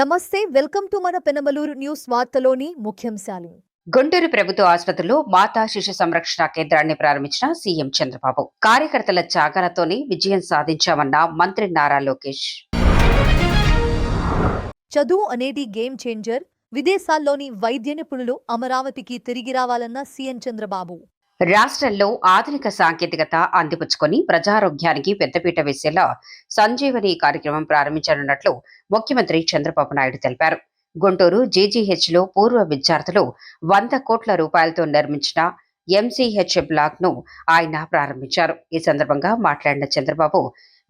నమస్తే, welcome to మన Penamaluru news వార్తలోని ముఖ్యాంశాలు. గుంటూరు ప్రభుత్వ ఆసుపత్రిలో మాతా శిశు సంరక్షణ కేంద్రాన్ని ప్రారంభించిన సీఎం చంద్రబాబు. కార్యకర్తల త్యాగాలతోనే విజయం సాధించామన్న మంత్రి నారా లోకేష్. చదువు అనేది గేమ్ చేంజర్. విదేశాల్లోని వైద్య నిపుణులు అమరావతికి తిరిగి రావాలన్న సీఎం చంద్రబాబు. రాష్ట్రంలో ఆధునిక సాంకేతికత అందిపుచ్చుకొని ప్రజారోగ్యానికి పెద్దపీట వేసేలా సంజీవని కార్యక్రమం ప్రారంభించనున్నట్లు ముఖ్యమంత్రి చంద్రబాబు నాయుడు తెలిపారు. గుంటూరు జీజీహెచ్లో పూర్వ విద్యార్థులు 100 కోట్ల రూపాయలతో నిర్మించిన ఎంసీహెచ్ బ్లాక్ ను ఆయన ప్రారంభించారు. ఈ సందర్భంగా మాట్లాడిన చంద్రబాబు,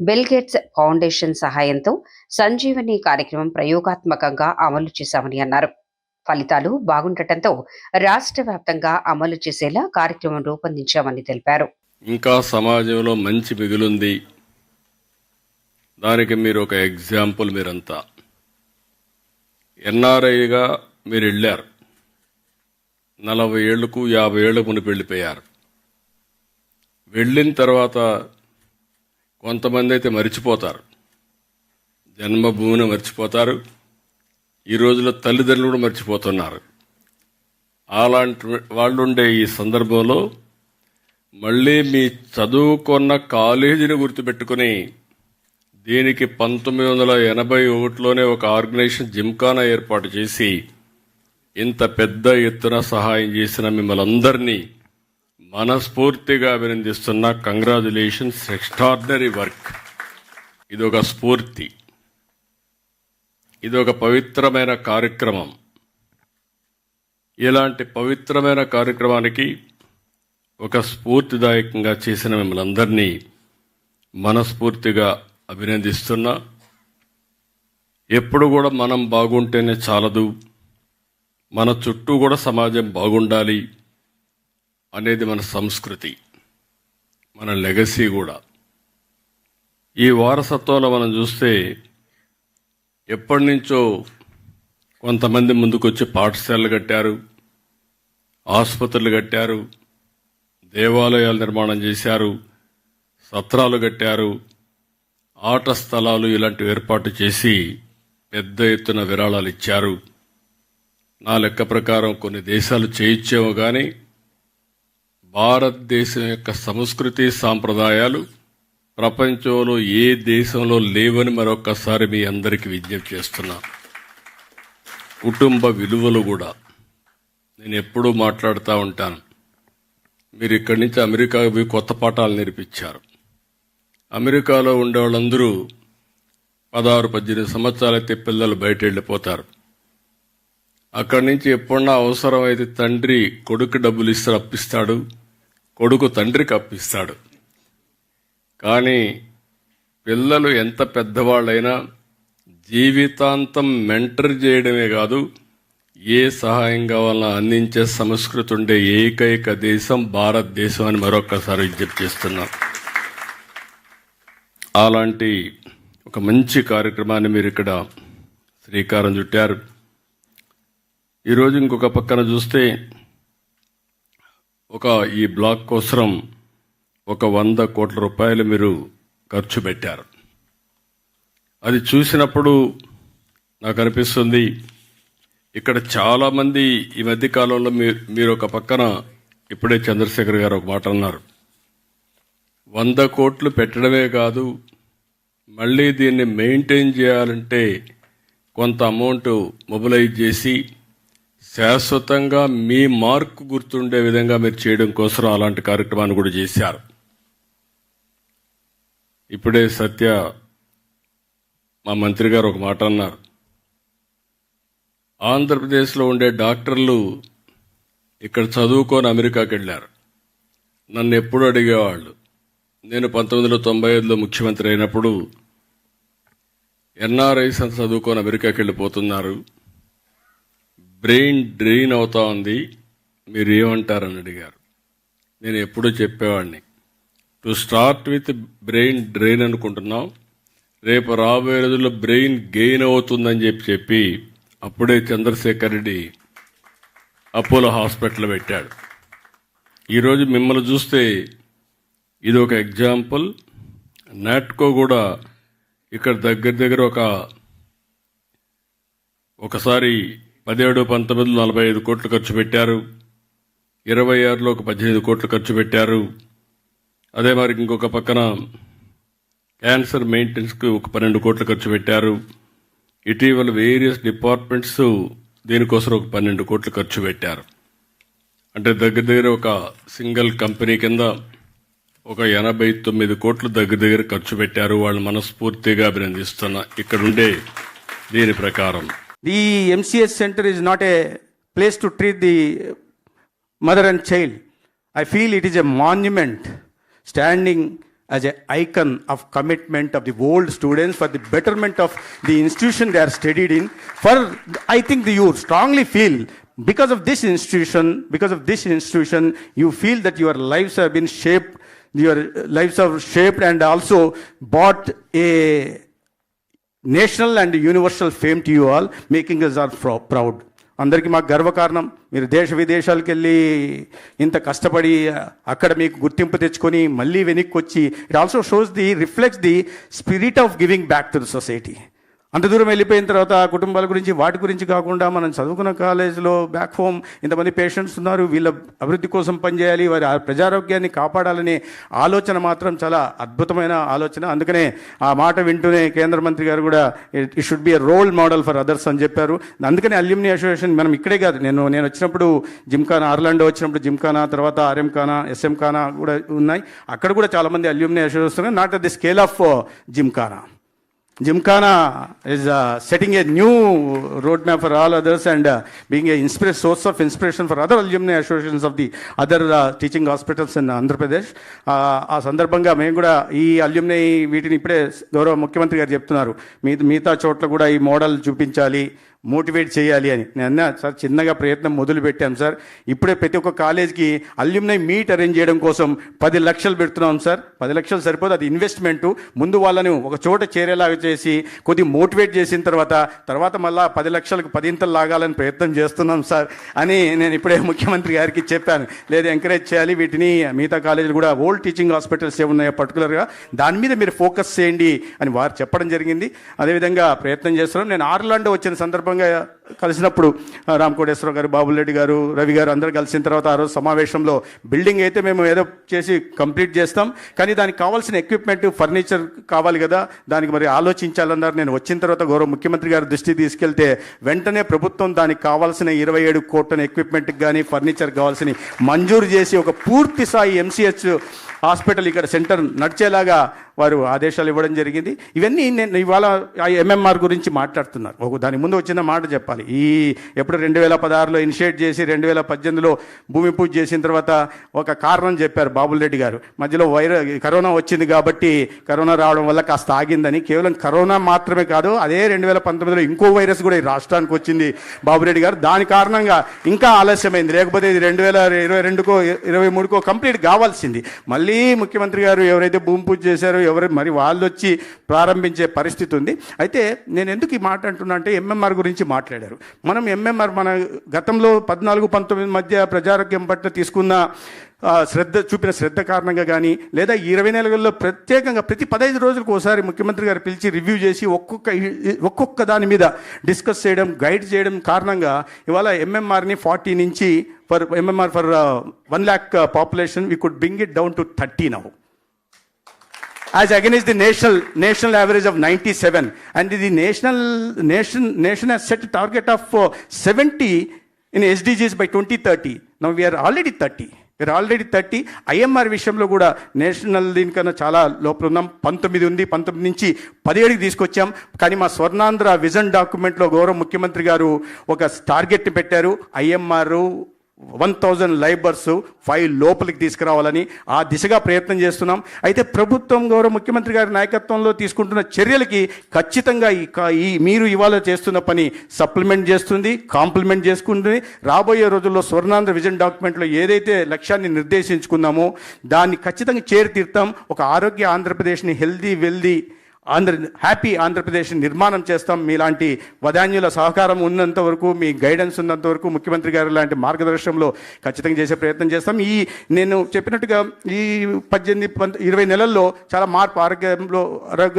బిల్ గేట్స్ ఫౌండేషన్ సహాయంతో సంజీవని కార్యక్రమం ప్రయోగాత్మకంగా అమలు చేశామని అన్నారు. ఫలితాలు బాగుండటంతో రాష్ట్ర వ్యాప్తంగా అమలు చేసేలా కార్యక్రమం రూపొందించామని తెలిపారు. ఇంకా సమాజంలో మంచి మిగులుంది. దానికి మీరు ఒక ఎగ్జాంపుల్. మీరంతా ఎన్ఆర్ఐగా మీరు వెళ్ళారు. 40 ఏళ్లకు 50 ఏళ్లకు మునిపి వెళ్ళిపోయారు. వెళ్ళిన తర్వాత కొంతమంది అయితే మర్చిపోతారు, జన్మభూమిని మర్చిపోతారు. ఈ రోజుల్లో తల్లిదండ్రులు కూడా మర్చిపోతున్నారు. అలాంటి వాళ్ళు ఉండే ఈ సందర్భంలో మళ్ళీ మీ చదువుకున్న కాలేజీని గుర్తుపెట్టుకుని దీనికి 1981లోనే ఒక ఆర్గనైజేషన్ జిమ్ఖానా ఏర్పాటు చేసి ఇంత పెద్ద ఎత్తున సహాయం చేసిన మిమ్మల్ని అందరినీ మనస్ఫూర్తిగా అభినందిస్తున్నా. Congratulations, extraordinary work. ఇదొక స్ఫూర్తి, ఇదొక పవిత్రమైన కార్యక్రమం. ఇలాంటి పవిత్రమైన కార్యక్రమానికి ఒక స్ఫూర్తిదాయకంగా చేసిన మిమ్మల్ని అందరినీ మనస్ఫూర్తిగా అభినందిస్తున్నా. ఎప్పుడు కూడా మనం బాగుంటేనే చాలదు, మన చుట్టూ కూడా సమాజం బాగుండాలి అనేది మన సంస్కృతి, మన లెగసీ కూడా. ఈ వారసత్వంలో మనం చూస్తే ఎప్పటి నుంచో కొంతమంది ముందుకొచ్చి పాఠశాలలు కట్టారు, ఆసుపత్రులు కట్టారు, దేవాలయాలు నిర్మాణం చేశారు, సత్రాలు కట్టారు, ఆట స్థలాలు ఇలాంటివి ఏర్పాటు చేసి పెద్ద ఎత్తున విరాళాలు ఇచ్చారు. నా లెక్క ప్రకారం కొన్ని దేశాలు చేయించేమో కానీ భారతదేశం యొక్క సంస్కృతి సాంప్రదాయాలు ప్రపంచంలో ఏ దేశంలో లేవని మరొకసారి మీ అందరికీ విజ్ఞప్తి చేస్తున్నా. కుటుంబ విలువలు కూడా నేను ఎప్పుడూ మాట్లాడుతూ ఉంటాను. మీరు ఇక్కడి నుంచి అమెరికాకు పోయి కొత్త పాఠాలు నేర్పించారు. అమెరికాలో ఉండే వాళ్ళందరూ 16-18 సంవత్సరాలైతే పిల్లలు బయట వెళ్ళిపోతారు. అక్కడి నుంచి ఎప్పుడన్నా అవసరమైతే తండ్రి కొడుకు డబ్బులు అప్పిస్తాడు, కొడుకు తండ్రికి అప్పిస్తాడు. కానీ పిల్లలు ఎంత పెద్దవాళ్ళైనా జీవితాంతం మెంటర్ చేయడమే కాదు, ఏ సహాయం కావాలన్నా అందించే సంస్కృతి ఉండే ఏకైక దేశం భారతదేశం అని మరొకసారి విజ్ఞప్తి చేస్తున్నాం. అలాంటి ఒక మంచి కార్యక్రమాన్ని మీరు ఇక్కడ శ్రీకారం చుట్టారు. ఈరోజు ఇంకొక పక్కన చూస్తే ఈ బ్లాక్ కోసం ఒక 100 కోట్ల రూపాయలు మీరు ఖర్చు పెట్టారు. అది చూసినప్పుడు నాకు అనిపిస్తుంది, ఇక్కడ చాలామంది ఈ మధ్య కాలంలో మీరు ఒక పక్కన ఇప్పుడే చంద్రశేఖర్ గారు ఒక మాట అన్నారు, 100 కోట్లు పెట్టడమే కాదు, మళ్ళీ దీన్ని మెయింటైన్ చేయాలంటే కొంత అమౌంట్ మొబిలైజ్ చేసి శాశ్వతంగా మీ మార్కు గుర్తుండే విధంగా మీరు చేయడం కోసం అలాంటి కార్యక్రమాన్ని కూడా చేశారు. ఇప్పుడే సత్య మా మంత్రి గారు ఒక మాట అన్నారు, ఆంధ్రప్రదేశ్లో ఉండే డాక్టర్లు ఇక్కడ చదువుకొని అమెరికాకి వెళ్ళారు. నన్ను ఎప్పుడు అడిగేవాళ్ళు, నేను 1995లో ముఖ్యమంత్రి అయినప్పుడు ఎన్ఆర్ఐస్ అని చదువుకొని అమెరికాకి వెళ్ళిపోతున్నారు, బ్రెయిన్ డ్రెయిన్ అవుతా ఉంది, మీరు ఏమంటారని అడిగారు. నేను ఎప్పుడూ చెప్పేవాడిని, to start with brain drain అనుకుంటున్నాం, రేపు రాబోయే రోజుల్లో బ్రెయిన్ గెయిన్ అవుతుందని చెప్పి అప్పుడే చంద్రశేఖర్ రెడ్డి అపోలో హాస్పిటల్ పెట్టాడు. ఈరోజు మిమ్మల్ని చూస్తే ఇది ఒక ఎగ్జాంపుల్. నాట్కో కూడా ఇక్కడ దగ్గర ఒక ఒకసారి 17-19 45 కోట్లు ఖర్చు పెట్టారు. 26లో ఒక 18 కోట్లు ఖర్చు పెట్టారు. అదే మరి ఇంకొక పక్కన క్యాన్సర్ మెయింటెనెన్స్కి ఒక 12 కోట్లు ఖర్చు పెట్టారు. ఇటీవల వేరియస్ డిపార్ట్మెంట్స్ దీనికోసం ఒక 12 కోట్లు ఖర్చు పెట్టారు. అంటే దగ్గర ఒక సింగిల్ కంపెనీ కింద ఒక 89 కోట్లు దగ్గర ఖర్చు పెట్టారు. వాళ్ళు మనస్ఫూర్తిగా అభినందిస్తున్నా. ఇక్కడుండే దీని ప్రకారం The MCS center is not a place to treat the mother and child. I feel it is a monument standing as an icon of commitment of the old students for the betterment of the institution they are studied in. For I think the you strongly feel because of this institution, you feel that your lives have been shaped, your lives are shaped and also brought a national and universal fame to you all, making us all proud. అందరికీ మాకు గర్వకారణం. మీరు దేశ విదేశాలకు వెళ్ళి ఇంత కష్టపడి అక్కడ మీకు గుర్తింపు తెచ్చుకొని మళ్ళీ వెనక్కి వచ్చి, it also shows the reflects the spirit of giving back to the society. అంత దూరం వెళ్ళిపోయిన తర్వాత ఆ కుటుంబాల గురించి వాటి గురించి కాకుండా మనం చదువుకున్న కాలేజీలో బ్యాక్ హోమ్ ఇంతమంది పేషెంట్స్ ఉన్నారు, వీళ్ళ అభివృద్ధి కోసం పనిచేయాలి, వారి ప్రజారోగ్యాన్ని కాపాడాలనే ఆలోచన మాత్రం చాలా అద్భుతమైన ఆలోచన. అందుకనే ఆ మాట వింటూనే కేంద్ర మంత్రి గారు కూడా it should be a role model for others అని చెప్పారు. అందుకనే అల్యూమినీ అసోసియేషన్ మనం ఇక్కడే కాదు, నేను వచ్చినప్పుడు జిమ్ఖానా, ఆర్లాండో వచ్చినప్పుడు జిమ్ఖానా, తర్వాత ఆర్ఎం ఖానా, ఎస్ఎం ఖానా కూడా ఉన్నాయి. అక్కడ కూడా చాలామంది alumni association, not at the scale of Gymkhana. Gymkhana is setting a new roadmap for all others and being a source of inspiration for other alumni associations of the other teaching hospitals in Andhra Pradesh. ఆ సందర్భంగా మేము కూడా ఈ alumni వీటిని ఇప్పుడే గౌరవ ముఖ్యమంత్రి గారు చెప్తున్నారు, మిగతా చోట్ల కూడా ఈ మోడల్ చూపించాలి, మోటివేట్ చేయాలి అని. నేను అన్నా సార్, చిన్నగా ప్రయత్నం మొదలు పెట్టాం సార్. ఇప్పుడే ప్రతి ఒక్క కాలేజ్కి అల్యూమినై మీట్ అరేంజ్ చేయడం కోసం 10 లక్షలు పెడుతున్నాం సార్. 10 లక్షలు సరిపోదు, అది ఇన్వెస్ట్మెంటు. ముందు వాళ్ళని ఒక చోట చేరేలాగా చేసి కొద్దిగా మోటివేట్ చేసిన తర్వాత మళ్ళీ 10 లక్షలకు 10 లాగాలని ప్రయత్నం చేస్తున్నాం సార్ అని నేను ఇప్పుడే ముఖ్యమంత్రి గారికి చెప్పాను. లేదు, ఎంకరేజ్ చేయాలి వీటిని. మిగతా కాలేజీలు కూడా ఓల్డ్ టీచింగ్ హాస్పిటల్స్ ఏమున్నాయో పర్టికులర్గా దాని మీద మీరు ఫోకస్ చేయండి అని వారు చెప్పడం జరిగింది. అదేవిధంగా ప్రయత్నం చేస్తున్నాం. నేను ఆర్లాండో వచ్చిన సందర్భంగా కలిసినప్పుడు రామకోటేశ్వరరావు గారు, బాబులరెడ్డి గారు, రవి గారు అందరూ కలిసిన తర్వాత ఆ రోజు సమావేశంలో బిల్డింగ్ అయితే మేము ఏదో చేసి కంప్లీట్ చేస్తాం, కానీ దానికి కావాల్సిన ఎక్విప్మెంట్, ఫర్నిచర్ కావాలి కదా, దానికి మరి ఆలోచించాలన్నారు. నేను వచ్చిన తర్వాత గౌరవ ముఖ్యమంత్రి గారి దృష్టికి తీసుకెళ్తే వెంటనే ప్రభుత్వం దానికి కావాల్సిన 27 కోట్ల ఎక్విప్మెంట్కి కానీ ఫర్నిచర్ కావాల్సిన మంజూరు చేసి ఒక పూర్తి స్థాయి ఎంసీహెచ్ హాస్పిటల్ ఇక్కడ సెంటర్ నడిచేలాగా వారు ఆదేశాలు ఇవ్వడం జరిగింది. ఇవన్నీ నేను ఇవాళ ఎంఎంఆర్ గురించి మాట్లాడుతున్నారు. దాని ముందు వచ్చిన మాట చెప్పాలి. ఎప్పుడు 2016లో ఇనిషియేట్ చేసి 2018లో భూమి పూజ చేసిన తర్వాత ఒక కారణం చెప్పారు బాబులరెడ్డి గారు. మధ్యలో కరోనా వచ్చింది కాబట్టి కరోనా రావడం వల్ల కాస్త ఆగిందని. కేవలం కరోనా మాత్రమే కాదు, అదే 2019లో ఇంకో వైరస్ కూడా ఈ రాష్ట్రానికి వచ్చింది బాబురెడ్డి గారు. దాని కారణంగా ఇంకా ఆలస్యమైంది. లేకపోతే ఇది 2022కో 2023కో కంప్లీట్ కావాల్సింది. మళ్ళీ ముఖ్యమంత్రి గారు ఎవరైతే భూమి పూజ చేశారో మరి వాళ్ళు వచ్చి ప్రారంభించే పరిస్థితి ఉంది. అయితే నేను ఎందుకు ఈ మాట అంటున్నా అంటే, ఎంఎంఆర్ గురించి మాట్లాడారు. మనం ఎంఎంఆర్ మన గతంలో 14-19 మధ్య ప్రజారోగ్యం పట్ల తీసుకున్న చూపిన శ్రద్ధ కారణంగా కానీ, లేదా 20 నెలల్లో ప్రత్యేకంగా ప్రతి 15 రోజులకు ఒకసారి ముఖ్యమంత్రి గారు పిలిచి రివ్యూ చేసి ఒక్కొక్క దాని మీద డిస్కస్ చేయడం, గైడ్ చేయడం కారణంగా ఇవాళ ఎంఎంఆర్ని 40 నుంచి for 1 lakh population we could bring it down to 30 now, as against the national average of 97, and the nation has set a target of 70 in SDGs by 2030. Now we are already 30. IMR విషయంలో కూడా national దీనికన్నా చాలా లోపల ఉన్నాం. 19 ఉంది, 19 నుంచి 17కి తీసుకొచ్చాం. కానీ మా స్వర్ణాంధ్ర విజన్ డాక్యుమెంట్లో గౌరవ ముఖ్యమంత్రి గారు ఒక టార్గెట్ని పెట్టారు. ఐఎంఆర్ 1000 లైబర్స్ 5 లోపలికి తీసుకురావాలని ఆ దిశగా ప్రయత్నం చేస్తున్నాం. అయితే ప్రభుత్వం గౌరవ ముఖ్యమంత్రి గారి నాయకత్వంలో తీసుకుంటున్న చర్యలకి ఖచ్చితంగా మీరు ఇవాళ చేస్తున్న పని సప్లిమెంట్ చేస్తుంది, కాంప్లిమెంట్ చేసుకుంటుంది. రాబోయే రోజుల్లో స్వర్ణాంధ్ర విజన్ డాక్యుమెంట్లో ఏదైతే లక్ష్యాన్ని నిర్దేశించుకున్నామో దాన్ని ఖచ్చితంగా చేరుతీర్తాం. ఒక ఆరోగ్య ఆంధ్రప్రదేశ్ని హెల్దీ వెల్దీ హ్యాపీ ఆంధ్రప్రదేశ్ నిర్మాణం చేస్తాం. మీలాంటి వదాన్యుల సహకారం ఉన్నంత వరకు, మీ గైడెన్స్ ఉన్నంత వరకు, ముఖ్యమంత్రి గారు లాంటి మార్గదర్శనంలో ఖచ్చితంగా చేసే ప్రయత్నం చేస్తాం. నేను చెప్పినట్టుగా ఈ 18-20 నెలల్లో చాలా మార్పు ఆరోగ్య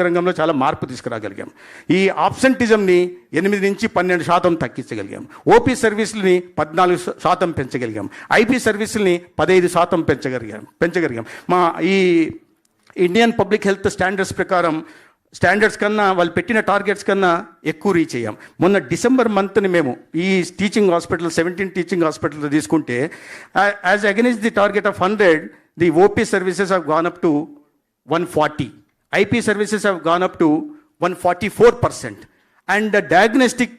రంగంలో చాలా మార్పు తీసుకురాగలిగాం. ఈ ఆబ్సెంటిజంని 8 నుంచి 12% తగ్గించగలిగాం. ఓపీ సర్వీసులని 14% పెంచగలిగాం. ఐపీ సర్వీసుల్ని 15% పెంచగలిగాం. మా ఈ ఇండియన్ పబ్లిక్ హెల్త్ స్టాండర్డ్స్ ప్రకారం కన్నా వాళ్ళు పెట్టిన టార్గెట్స్ కన్నా ఎక్కువ రీచ్ అయ్యాం. మొన్న డిసెంబర్ మంత్ని మేము ఈ టీచింగ్ హాస్పిటల్ 17 టీచింగ్ హాస్పిటల్ తీసుకుంటే as against the target of 100, the OP services have gone up to 140, IP services have gone up to 144%, and the diagnostic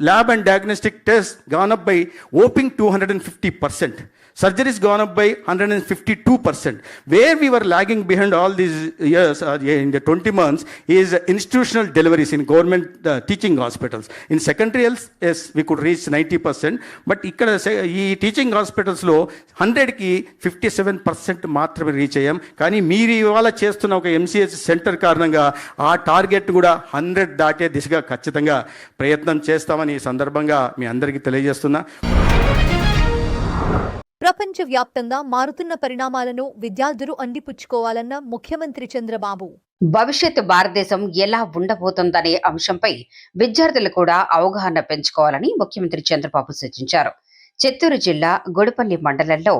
lab and diagnostic tests gone up by whopping 250%. Surgeries gone up by 152%. Where we were lagging behind all these years, in the 20 months, is institutional deliveries in government teaching hospitals. In secondary health, yes, we could reach 90%, but ikkada ee teaching hospitals lo 100ki 57% maatrame reach ayyam. Kani meer ivala chestunna oka MCH center karananga aa target kuda 100 daate దిశగా ఖచ్చితంగా ప్రయత్నం చేస్తామని ఈ సందర్భంగా మీ అందరికీ తెలియజేస్తున్నా. ప్రపంచవ్యాప్తంగా మారుతున్న పరిణామాలను విద్యార్థులు అందిపుచ్చుకోవాలన్న ముఖ్యమంత్రి చంద్రబాబు. భవిష్యత్ భారతదేశం ఎలా ఉండబోతోందనే అంశంపై విద్యార్థులు కూడా అవగాహన పెంచుకోవాలని ముఖ్యమంత్రి చంద్రబాబు సూచించారు. చిత్తూరు జిల్లా గుడిపల్లి మండలంలో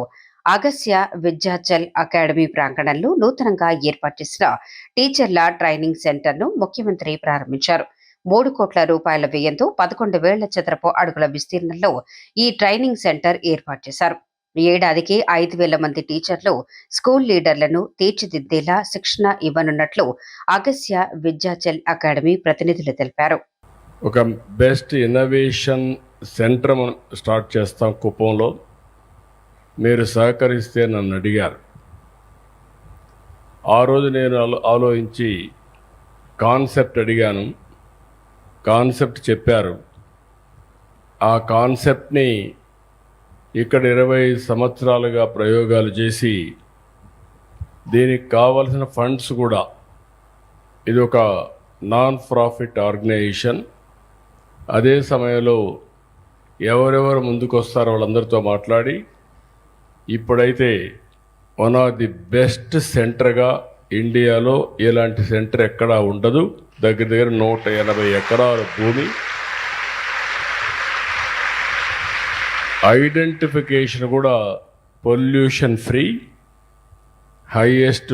అగస్య విద్యాచల్ అకాడమీ ప్రాంగణంలో నూతనంగా ఏర్పాటు చేసిన టీచర్ల ట్రైనింగ్ సెంటర్ను ముఖ్యమంత్రి ప్రారంభించారు. 3 కోట్ల రూపాయల వ్యయంతో 11,000 చదరపు అడుగుల విస్తీర్ణంలో ఈ ట్రైనింగ్ సెంటర్ ఏర్పాటు చేశారు. ఏడాదికి 5,000 మంది టీచర్లు, స్కూల్ లీడర్లను తీర్చిదిద్దేలా శిక్షణ ఇవ్వనున్నట్లు అగస్య విద్యాచల్ అకాడమీ ప్రతినిధులు తెలిపారు. ఒక బెస్ట్ ఇన్నోవేషన్ సెంటర్ మనం స్టార్ట్ చేస్తాం కుప్పంలో. మీరు సహకరిస్తే నన్ను అడిగారు. ఆ రోజు నేను ఆలోచించి కాన్సెప్ట్ అడిగాను. కాన్సెప్ట్ చెప్పారు. ఆ కాన్సెప్ట్ని ఇక్కడ 20 సంవత్సరాలుగా ప్రయోగాలు చేసి దీనికి కావలసిన ఫండ్స్ కూడా, ఇది ఒక నాన్ ప్రాఫిట్ ఆర్గనైజేషన్. అదే సమయంలో ఎవరెవరు ముందుకు వస్తారో వాళ్ళందరితో మాట్లాడి ఇప్పుడైతే వన్ ఆఫ్ ది బెస్ట్ సెంటర్గా ఇండియాలో ఇలాంటి సెంటర్ ఎక్కడా ఉండదు. దగ్గర 180 ఎకరాల భూమి, ఐడెంటిఫికేషన్ కూడా పొల్యూషన్ ఫ్రీ, హైయెస్ట్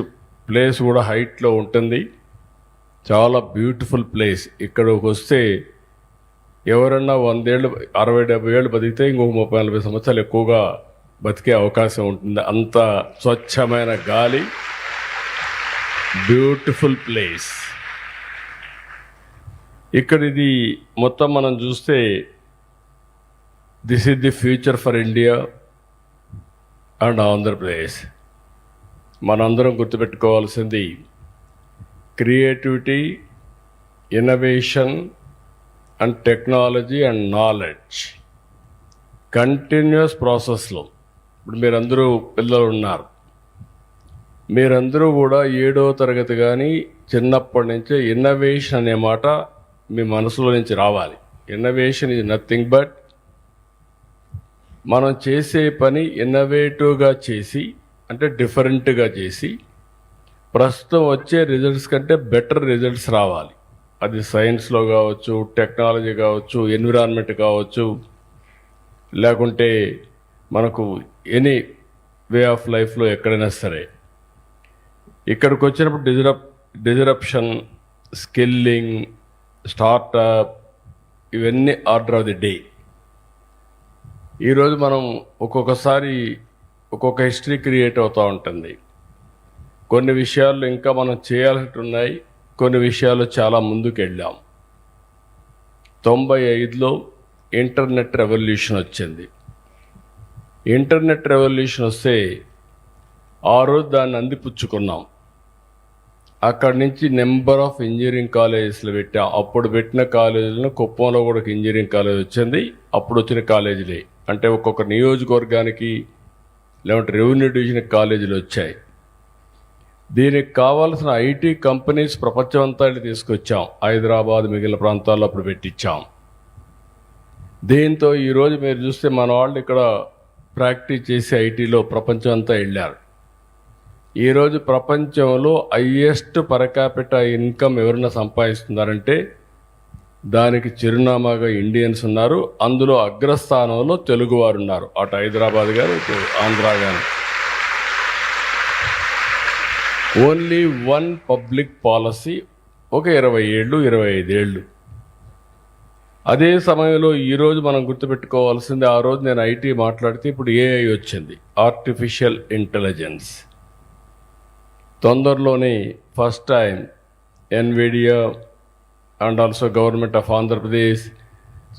ప్లేస్ కూడా హైట్లో ఉంటుంది. చాలా బ్యూటిఫుల్ ప్లేస్. ఇక్కడికి వస్తే ఎవరన్నా 100 ఏళ్ళు 60-70 ఏళ్ళు బతికితే ఇంకొక 30-40 సంవత్సరాలు ఎక్కువగా బతికే అవకాశం ఉంటుంది. అంత స్వచ్ఛమైన గాలి, బ్యూటిఫుల్ ప్లేస్. ఇక్కడ ఇది మొత్తం మనం చూస్తే this is the future for India and Andhra Pradesh. మనందరం గుర్తుపెట్టుకోవాల్సింది creativity, innovation and technology and knowledge continuous ప్రాసెస్లో. ఇప్పుడు మీరందరూ పిల్లలు ఉన్నారు, మీరందరూ కూడా 7వ తరగతి కానీ చిన్నప్పటి నుంచే ఇన్నోవేషన్ అనే మాట మీ మనసులో నుంచి రావాలి. ఇన్నోవేషన్ ఈజ్ నథింగ్ బట్ మనం చేసే పని ఇన్నోవేటివ్గా చేసి, అంటే డిఫరెంట్గా చేసి ప్రస్తుతం వచ్చే రిజల్ట్స్ కంటే బెటర్ రిజల్ట్స్ రావాలి. అది సైన్స్లో కావచ్చు, టెక్నాలజీ కావచ్చు, ఎన్విరాన్మెంట్ కావచ్చు, లేకుంటే మనకు ఎనీ వే ఆఫ్ లైఫ్లో ఎక్కడైనా సరే. ఇక్కడికి వచ్చినప్పుడు డిజరప్షన్, స్కిల్లింగ్, స్టార్టప్, ఇవన్నీ ఆర్డర్ ఆఫ్ ది డే. ఈరోజు మనం ఒక్కొక్కసారి ఒక్కొక్క హిస్టరీ క్రియేట్ అవుతూ ఉంటుంది. కొన్ని విషయాల్లో ఇంకా మనం చేయాల్సి ఉన్నాయి, కొన్ని విషయాలు చాలా ముందుకు వెళ్ళాం. 95లో ఇంటర్నెట్ రెవల్యూషన్ వచ్చింది. ఇంటర్నెట్ రెవల్యూషన్ వస్తే ఆ రోజు దాన్ని అందిపుచ్చుకున్నాం. అక్కడి నుంచి నెంబర్ ఆఫ్ ఇంజనీరింగ్ కాలేజెస్లు పెట్టాం. అప్పుడు పెట్టిన కాలేజీలను కుప్పంలో కూడా ఒక ఇంజనీరింగ్ కాలేజ్ వచ్చింది. అప్పుడు వచ్చిన కాలేజీలే, అంటే ఒక్కొక్క నియోజకవర్గానికి లేదంటే రెవెన్యూ డివిజన్ కాలేజీలు వచ్చాయి. దీనికి కావాల్సిన ఐటీ కంపెనీస్ ప్రపంచమంతా తీసుకొచ్చాం. హైదరాబాద్ మిగిలిన ప్రాంతాల్లో అప్పుడు పెట్టించాం. దీంతో ఈరోజు మీరు చూస్తే మన వాళ్ళు ఇక్కడ ప్రాక్టీస్ చేసి ఐటీలో ప్రపంచం అంతా వెళ్ళారు. ఈరోజు ప్రపంచంలో హైయెస్ట్ పర్ క్యాపిటల్ ఇన్కమ్ ఎవరైనా సంపాదిస్తున్నారంటే దానికి చిరునామాగా ఇండియన్స్ ఉన్నారు. అందులో అగ్రస్థానంలో తెలుగువారు ఉన్నారు. అటు హైదరాబాద్ కానీ ఇటు ఆంధ్ర కానీ. ఓన్లీ వన్ పబ్లిక్ పాలసీ ఒక 20 ఏళ్ళు 25 ఏళ్ళు. అదే సమయంలో ఈరోజు మనం గుర్తుపెట్టుకోవాల్సింది, ఆ రోజు నేను ఐటీ మాట్లాడితే ఇప్పుడు ఏఐ వచ్చింది, ఆర్టిఫిషియల్ ఇంటెలిజెన్స్. తొందరలోనే first time Nvidia and also government of Andhra Pradesh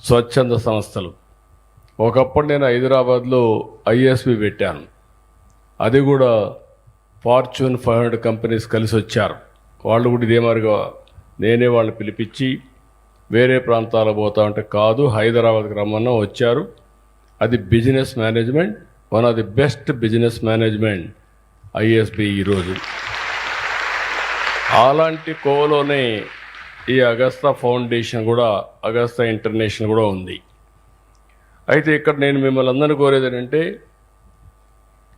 స్వచ్ఛంద సంస్థలు. ఒకప్పుడు నేను హైదరాబాద్లో ఐఎస్బి పెట్టాను. అది కూడా ఫార్చ్యూన్ 500 కంపెనీస్ కలిసి వచ్చారు. వాళ్ళు కూడా ఇదే మాదిరిగా నేనే వాళ్ళని పిలిపించి వేరే ప్రాంతాలకు పోతా ఉంటే కాదు హైదరాబాద్కి రమ్మన్నా వచ్చారు. అది business management, one of the best business management ISB ఈరోజు. అలాంటి కోవలోనే ఈ అగస్తా ఫౌండేషన్ కూడా, అగస్తా ఇంటర్నేషనల్ కూడా ఉంది. అయితే ఇక్కడ నేను మిమ్మల్ని అందరినీ కోరేది ఏంటంటే,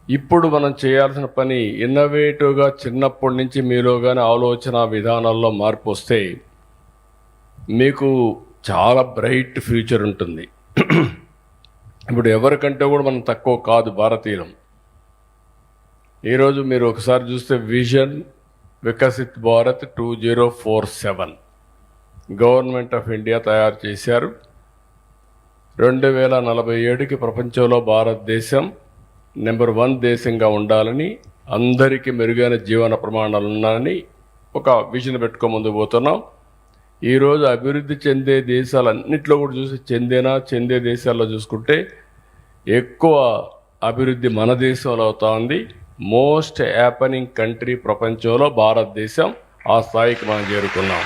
ఇప్పుడు మనం చేయాల్సిన పని ఇన్నోవేటివ్గా చిన్నప్పటి నుంచి మీలో కానీ ఆలోచన విధానాల్లో మార్పు వస్తే మీకు చాలా బ్రైట్ ఫ్యూచర్ ఉంటుంది. ఇప్పుడు ఎవరికంటే కూడా మనం తక్కువ కాదు భారతీయులం. ఈరోజు మీరు ఒకసారి చూస్తే vision Viksit Bharat 2047 government of India తయారు చేశారు. 2047కి ప్రపంచంలో భారతదేశం నెంబర్ 1 దేశంగా ఉండాలని, అందరికీ మెరుగైన జీవన ప్రమాణాలు ఉన్నాయని ఒక విజన్ పెట్టుకొని ముందుకు పోతున్నాం. ఈరోజు అభివృద్ధి చెందే దేశాలన్నింటిలో కూడా చెందే దేశాల్లో చూసుకుంటే ఎక్కువ అభివృద్ధి మన దేశంలో అవుతా ఉంది. మోస్ట్ హ్యాపనింగ్ కంట్రీ ప్రపంచంలో భారతదేశం. ఆ స్థాయికి మనం చేరుకున్నాం.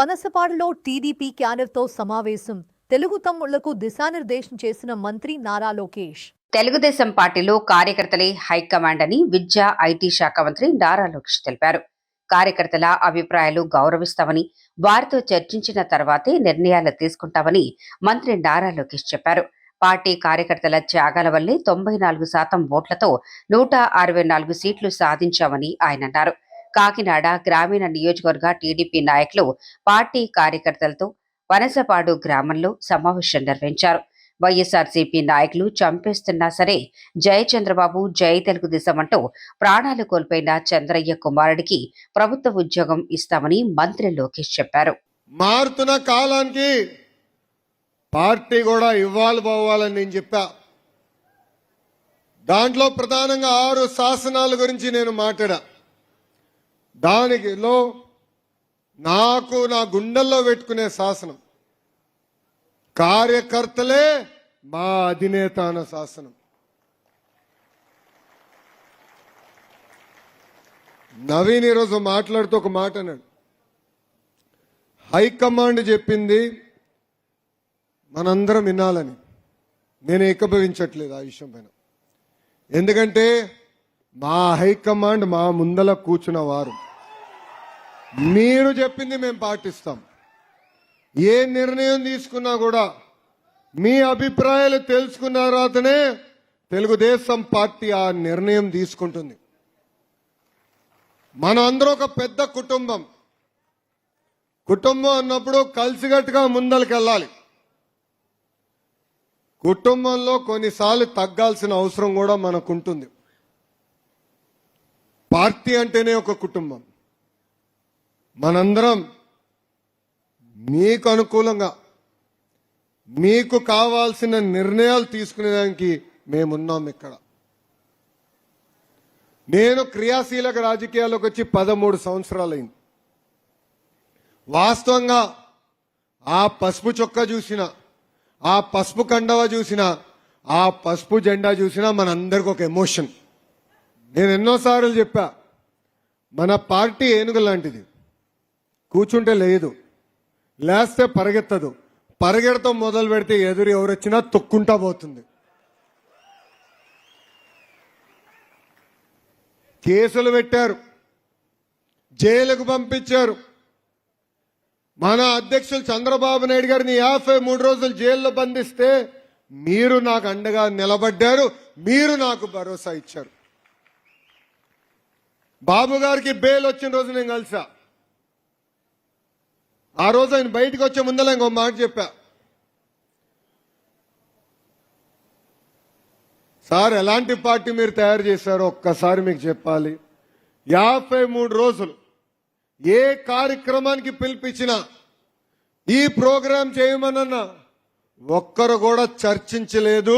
పనసపాడులో టీడీపీ క్యాడర్తో సమావేశం. తెలుగు తమ్ముళ్లకు దిశానిర్దేశం చేసిన మంత్రి నారా లోకేష్. తెలుగుదేశం పార్టీలో కార్యకర్తలే హైకమాండ్ అని విద్యా ఐటీ శాఖ మంత్రి నారా లోకేష్ తెలిపారు. కార్యకర్తల అభిప్రాయాలు గౌరవిస్తామని, వారితో చర్చించిన తర్వాతే నిర్ణయాలు తీసుకుంటామని మంత్రి నారా లోకేష్ చెప్పారు. పార్టీ కార్యకర్తల త్యాగాల వల్లే 94% ఓట్లతో 164 సీట్లు సాధించామని ఆయన అన్నారు. కాకినాడ గ్రామీణ నియోజకవర్గ టీడీపీ నాయకులు పార్టీ కార్యకర్తలతో వనసపాడు గ్రామంలో సమావేశం నిర్వహించారు. వైఎస్ఆర్సీపీ నాయకులు చంపేస్తున్నా సరే జై చంద్రబాబు, జై తెలుగుదేశం అంటూ ప్రాణాలు కోల్పోయిన చంద్రయ్య కుమారుడికి ప్రభుత్వ ఉద్యోగం ఇస్తామని మంత్రి లోకేష్ చెప్పారు. మారుతున్న కాలానికి పార్టీ కూడా ఇవ్వాలి పోవాలని నేను చెప్పా. దాంట్లో ప్రధానంగా 6 శాసనాల గురించి నేను మాట్లాడా. దానిలో నాకు నా గుండెల్లో పెట్టుకునే శాసనం కార్యకర్తలే మా అధినేత అన్న శాసనం. నవీన్ ఈరోజు మాట్లాడుతూ ఒక మాట అన్నాడు, హైకమాండ్ చెప్పింది మనందరం వినాలని. నేను ఏకీభవించట్లేదు ఆ విషయం పైన. ఎందుకంటే మా హైకమాండ్ మా ముందల కూర్చున్న వారు. మీరు చెప్పింది మేము పాటిస్తాం. ఏ నిర్ణయం తీసుకున్నా కూడా మీ అభిప్రాయాలు తెలుసుకున్న తర్వాతనే తెలుగుదేశం పార్టీ ఆ నిర్ణయం తీసుకుంటుంది. మనం అందరూ ఒక పెద్ద కుటుంబం. కుటుంబం అన్నప్పుడు కలిసికట్టుగా ముందరికి వెళ్ళాలి. కుటుంబంలో కొన్నిసార్లు తగ్గాల్సిన అవసరం కూడా మనకుంటుంది. పార్టీ అంటేనే ఒక కుటుంబం. మనందరం మీకు అనుకూలంగా మీకు కావాల్సిన నిర్ణయాలు తీసుకునేదానికి మేమున్నాం ఇక్కడ. నేను క్రియాశీలక రాజకీయాల్లోకి వచ్చి 13 సంవత్సరాలైంది. వాస్తవంగా ఆ పసుపు చొక్కా చూసిన, ఆ పసుపు కండవ చూసిన, ఆ పసుపు జెండా చూసినా మనందరికి ఒక ఎమోషన్. నేను ఎన్నోసార్లు చెప్పా, మన పార్టీ ఏనుగు లాంటిది. కూర్చుంటే లేదు, లేస్తే పరిగెత్తదు. పరిగెడతాం మొదలు పెడితే ఎదురు ఎవరొచ్చినా తొక్కుంటా పోతుంది. కేసులు పెట్టారు, జైలుకు పంపించారు. మన అధ్యక్షులు చంద్రబాబు నాయుడు గారిని 53 రోజులు జైల్లో బంధిస్తే మీరు నాకు అండగా నిలబడ్డారు, మీరు నాకు భరోసా ఇచ్చారు. బాబు గారికి బెయిల్ వచ్చిన రోజు నేను కలిసా. ఆ రోజు ఆయన బయటకు వచ్చే ముందర ఇంకో మాట చెప్పా, సార్ ఎలాంటి పార్టీ మీరు తయారు చేశారో ఒక్కసారి మీకు చెప్పాలి. 53 రోజులు ఏ కార్యక్రమానికి పిలిపించినా, ఈ ప్రోగ్రాం చేయమనన్నా ఒక్కరు కూడా చర్చించలేదు,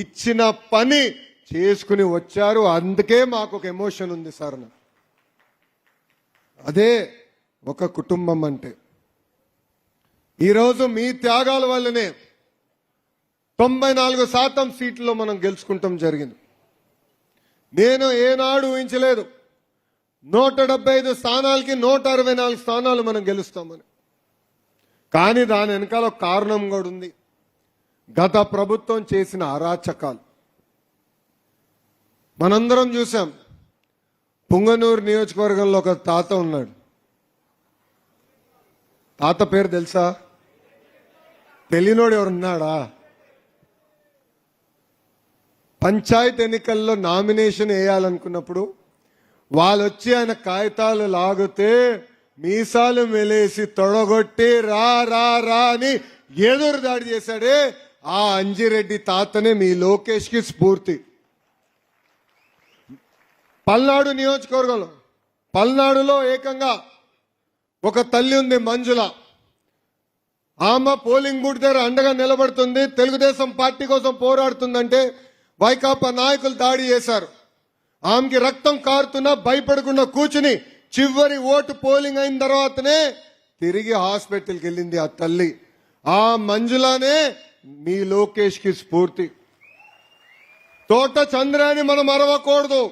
ఇచ్చిన పని చేసుకుని వచ్చారు. అందుకే మాకు ఒక ఎమోషన్ ఉంది సార్. అదే ఒక కుటుంబం అంటే. ఈరోజు మీ త్యాగాల వల్లనే 94% సీట్లలో మనం గెలుచుకుంటాం జరిగింది. నేను ఏనాడు ఊహించలేదు 175 స్థానాలకి 164 స్థానాలు మనం గెలుస్తామని. కానీ దాని వెనకాల ఒక కారణం కూడా ఉంది. గత ప్రభుత్వం చేసిన అరాచకాలు మనందరం చూసాం. పుంగనూరు నియోజకవర్గంలో ఒక తాత ఉన్నాడు. తాత పేరు తెలుసా? తెలియనోడు ఎవరున్నాడా? పంచాయత్ ఎన్నికల్లో నామినేషన్ వేయాలనుకున్నప్పుడు వాళ్ళు వచ్చి ఆయన కాగితాలు లాగితే మీసాలు మెలేసి తొడగొట్టి రా రా రా అని ఎదురు దాడి చేశాడే ఆ అంజిరెడ్డి తాతనే మీ లోకేష్ కి స్ఫూర్తి. పల్నాడు నియోజకవర్గంలో, పల్నాడులో ఏకంగా ఒక తల్లి ఉంది మంజుల. ఆమె పోలింగ్ బూత్ దగ్గర అండగా నిలబడుతుంది, తెలుగుదేశం పార్టీ కోసం పోరాడుతుందంటే వైకాపా నాయకులు దాడి చేశారు. ఆమెకి రక్తం కారుతున్నా భయపడకుండా కూర్చుని చివరి ఓటు పోలింగ్ అయిన తర్వాతనే తిరిగి హాస్పిటల్కి వెళ్ళింది ఆ తల్లి. ఆ మంజులానే మీ లోకేష్ కి స్ఫూర్తి. తోట చంద్రాన్ని మనం మరవకూడదు.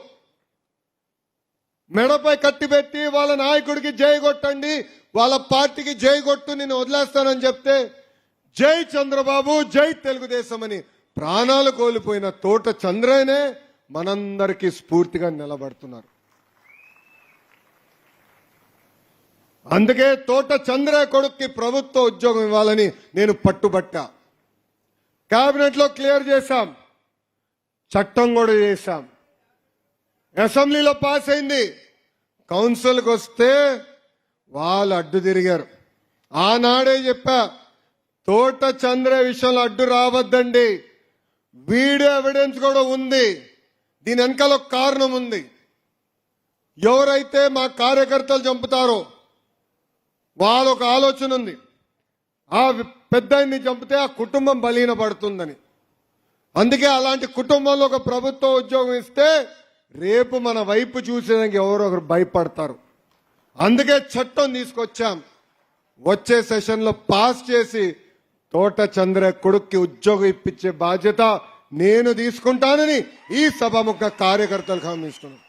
మెడపై కట్టిపెట్టి వాళ్ళ నాయకుడికి జై కొట్టండి, వాళ్ళ పార్టీకి జై కొట్టు, నేను వదిలేస్తానని చెప్తే జై చంద్రబాబు, జై తెలుగుదేశం అని ప్రాణాలు కోల్పోయిన తోట చంద్రనే మనందరికీ స్ఫూర్తిగా నిలబడుతున్నారు. అందుకే తోట చంద్ర కొడుక్కి ప్రభుత్వ ఉద్యోగం ఇవ్వాలని నేను పట్టుబట్టా. కేబినెట్ లో క్లియర్ చేశాం, చట్టం కూడా చేశాం, అసెంబ్లీలో పాస్ అయింది. కౌన్సిల్కి వస్తే వాళ్ళు అడ్డు తిరిగారు. ఆనాడే చెప్పా, తోట చంద్ర విషయంలో అడ్డు రావద్దండి. వీడియో ఎవిడెన్స్ కూడా ఉంది, దీని వెనకాల ఒక కారణం ఉంది. ఎవరైతే మా కార్యకర్తలు చంపుతారో వాళ్ళ ఒక ఆలోచన ఉంది, ఆ పెద్దాన్ని చంపితే ఆ కుటుంబం బలీన పడుతుందని. అందుకే అలాంటి కుటుంబంలో ఒక ప్రభుత్వ ఉద్యోగం ఇస్తే రేపు మన వైపు చూసేదానికి ఎవరో ఒకరు భయపడతారు. అందుకే చట్టం తీసుకొచ్చాం. వచ్చే సెషన్ లో పాస్ చేసి తోట చంద్ర కొడుక్కి ఉద్యోగం ఇప్పించే బాధ్యత నేను తీసుకుంటానని ఈ సభాముఖ కార్యకర్తలకు హామీ ఇస్తున్నాను.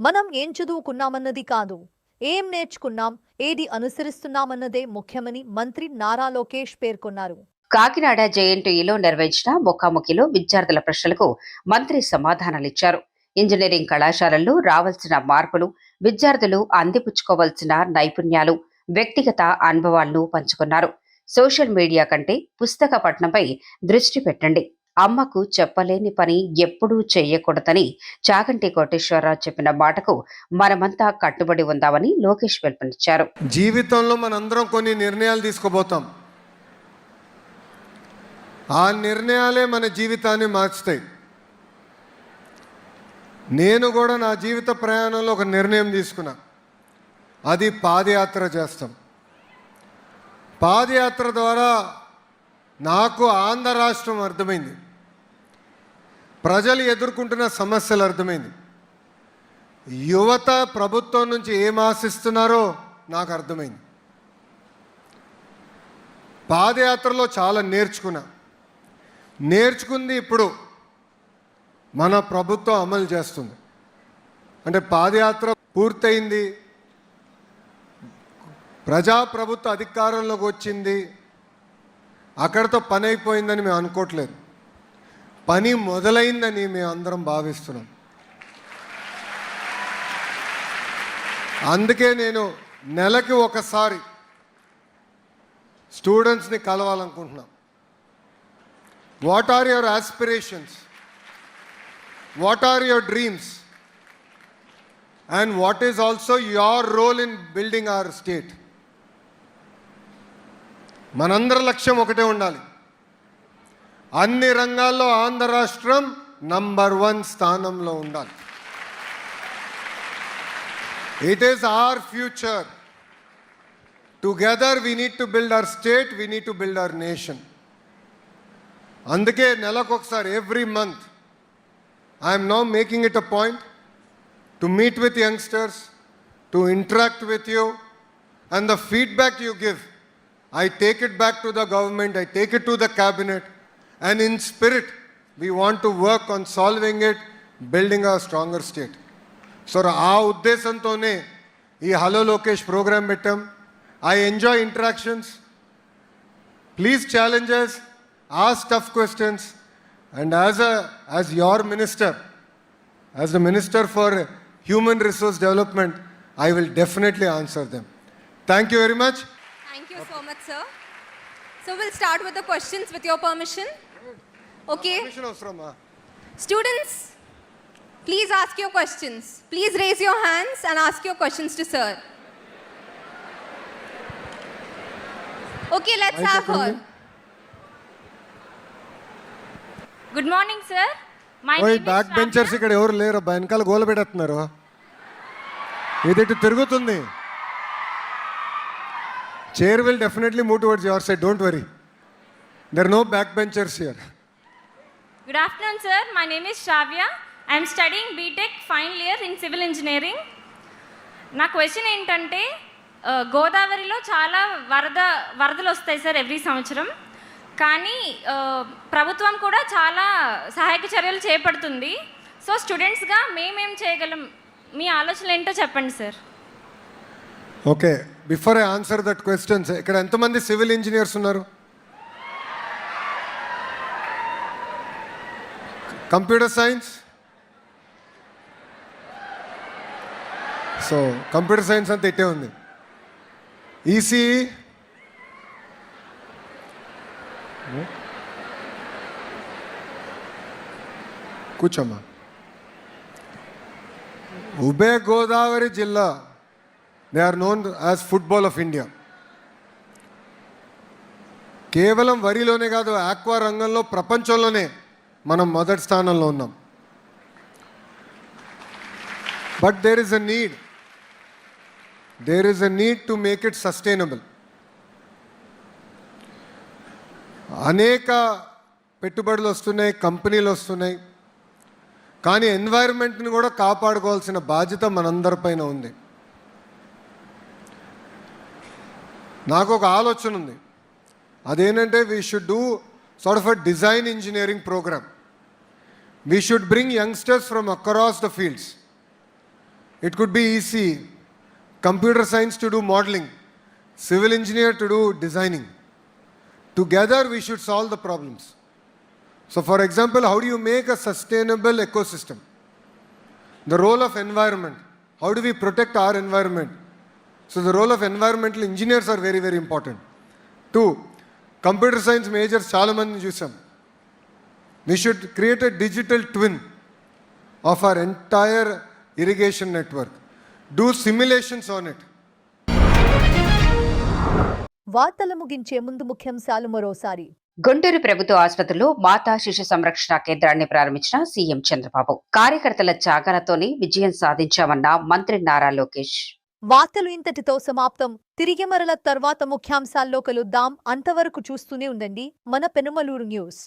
మనం ఏం చదువుకున్నామన్నది కాదు, ఏం నేర్చుకున్నాం, ఏది అనుసరిస్తున్నామన్నదే ముఖ్యమని మంత్రి నారా లోకేష్ పేర్కొన్నారు. కాకినాడ జేఎన్టీయూలో నిర్వహించిన ముఖాముఖిలో విద్యార్థుల ప్రశ్నలకు మంత్రి సమాధానాలిచ్చారు. ఇంజనీరింగ్ కళాశాలల్లో రావాల్సిన మార్పులు, విద్యార్థులు అందిపుచ్చుకోవాల్సిన నైపుణ్యాలు, వ్యక్తిగత అనుభవాలను పంచుకున్నారు. సోషల్ మీడియా కంటే పుస్తక పఠనంపై దృష్టి పెట్టండి. అమ్మకు చెప్పలేని పని ఎప్పుడూ చేయకూడదని చాగంటి కోటేశ్వరరావు చెప్పిన మాటకు మనమంతా కట్టుబడి ఉందామని లోకేష్ పిలుపునిచ్చారు. జీవితంలో మనందరం కొన్ని నిర్ణయాలు తీసుకోబోతాం. ఆ నిర్ణయాలే మన జీవితాన్ని మార్చుతాయి. నేను కూడా నా జీవిత ప్రయాణంలో ఒక నిర్ణయం తీసుకున్నా, అది పాదయాత్ర చేస్తాం. పాదయాత్ర ద్వారా నాకు ఆంధ్ర రాష్ట్రం అర్థమైంది, ప్రజలు ఎదుర్కొంటున్న సమస్యలు అర్థమైంది, యువత ప్రభుత్వం నుంచి ఏం ఆశిస్తున్నారో నాకు అర్థమైంది. పాదయాత్రలో చాలా నేర్చుకుంది ఇప్పుడు మన ప్రభుత్వం అమలు చేస్తుంది. అంటే పాదయాత్ర పూర్తయింది, ప్రజాప్రభుత్వ అధికారంలోకి వచ్చింది, అక్కడితో పని అయిపోయిందని మేము అనుకోవట్లేదు. పని మొదలైందని మేము అందరం భావిస్తున్నాం. అందుకే నేను నెలకి ఒకసారి స్టూడెంట్స్ని కలవాలనుకుంటున్నా. What are your aspirations, what are your dreams, and what is also your role in building our state. మనందరి లక్ష్యం ఒకటే ఉండాలి, అన్ని రంగాల్లో ఆంధ్ర రాష్ట్రం నంబర్ 1 స్థానంలో ఉండాలి. It is our future. Together we need to build our state, we need to build our nation. అందుకే నెలకొకసారి every month I am now making it a point to meet with youngsters, to interact with you, and the feedback you give, I take it back to the government, I take it to the cabinet, and in spirit, we want to work on solving it, building a stronger state. So, ఆ ఉద్దేశంతోనే ఈ hello Lokesh programme పెట్టాం. I enjoy interactions. Please challenge us, ask tough questions, and as your minister, as the Minister for Human Resource Development, I will definitely answer them. Thank you very much. Thank you so much, sir. So we'll start with the questions with your permission. Okay. Permission avasarama? Students, please ask your questions. Please raise your hands and ask your questions to sir. Okay, let's have her. Good morning, sir. My ఓయ్ name back is benchers Shravya. ఇక్కడ ఎవరు లేరు, వెనకాల గోల పెడుతున్నారు. ఇది ఇటు తిరుగుతుంది. Chair will definitely move towards your side, don't worry. There are no back benchers here. Good afternoon, sir. My name is Shravya. I am studying BTech final year in civil engineering. నా question ఏంటంటే గోదావరిలో చాలా వరదలు వస్తాయి sir every సంవత్సరం. కానీ ప్రభుత్వం కూడా చాలా సహాయక చర్యలు చేపడుతుంది. సో స్టూడెంట్స్గా మేమేం చేయగలం, మీ ఆలోచనలు ఏంటో చెప్పండి sir. Okay, before I answer that questions, ఇక్కడ ఎంతమంది సివిల్ ఇంజనీర్స్ ఉన్నారు? Computer science, so computer science అంతా ఇట్టే ఉంది. ఈసీఈ, కూర్చోమ్మా. ఉభయ గోదావరి జిల్లా, they are known as food bowl of India. కేవలం వరిలోనే కాదు, ఆక్వా రంగంలో ప్రపంచంలోనే మనం మొదటి స్థానంలో ఉన్నాం. But there is a need to make it sustainable. అనేక పెట్టుబడులు వస్తున్నాయి, కంపెనీలు వస్తున్నాయి, కానీ ఎన్వైరన్మెంట్ని కూడా కాపాడుకోవాల్సిన బాధ్యత మనందరిపైన ఉంది. నాకు ఒక ఆలోచన ఉంది, అదేంటంటే we should do sort of a design engineering programme. We should bring youngsters from across the fields. It could be EC, computer science to do modelling, civil engineer to do designing. Together we should solve the problems. So for example, how do you make a sustainable ecosystem? The role of environment. How do we protect our environment? So the role of environmental engineers are very, very important. 2, computer science majors చాలా మందిని చూసాం. We should create a digital twin of our entire irrigation network. Do simulations on it. వార్తలు ముగించే ముందు ముఖ్యాంశాలు మరోసారి. గుంటూరు ప్రభుత్వ ఆసుపత్రిలో మాతా శిశు సంరక్షణ కేంద్రాన్ని ప్రారంభించిన సీఎం చంద్రబాబు. కార్యకర్తల త్యాగాలతోనే విజయం సాధించామన్న మంత్రి నారా లోకేష్. వార్తలు ఇంతటితో సమాప్తం. తిరిగి మరల తర్వాత ముఖ్యాంశాల్లో కలుద్దాం. అంతవరకు చూస్తూనే ఉండండి మన పెనుమలూరు న్యూస్.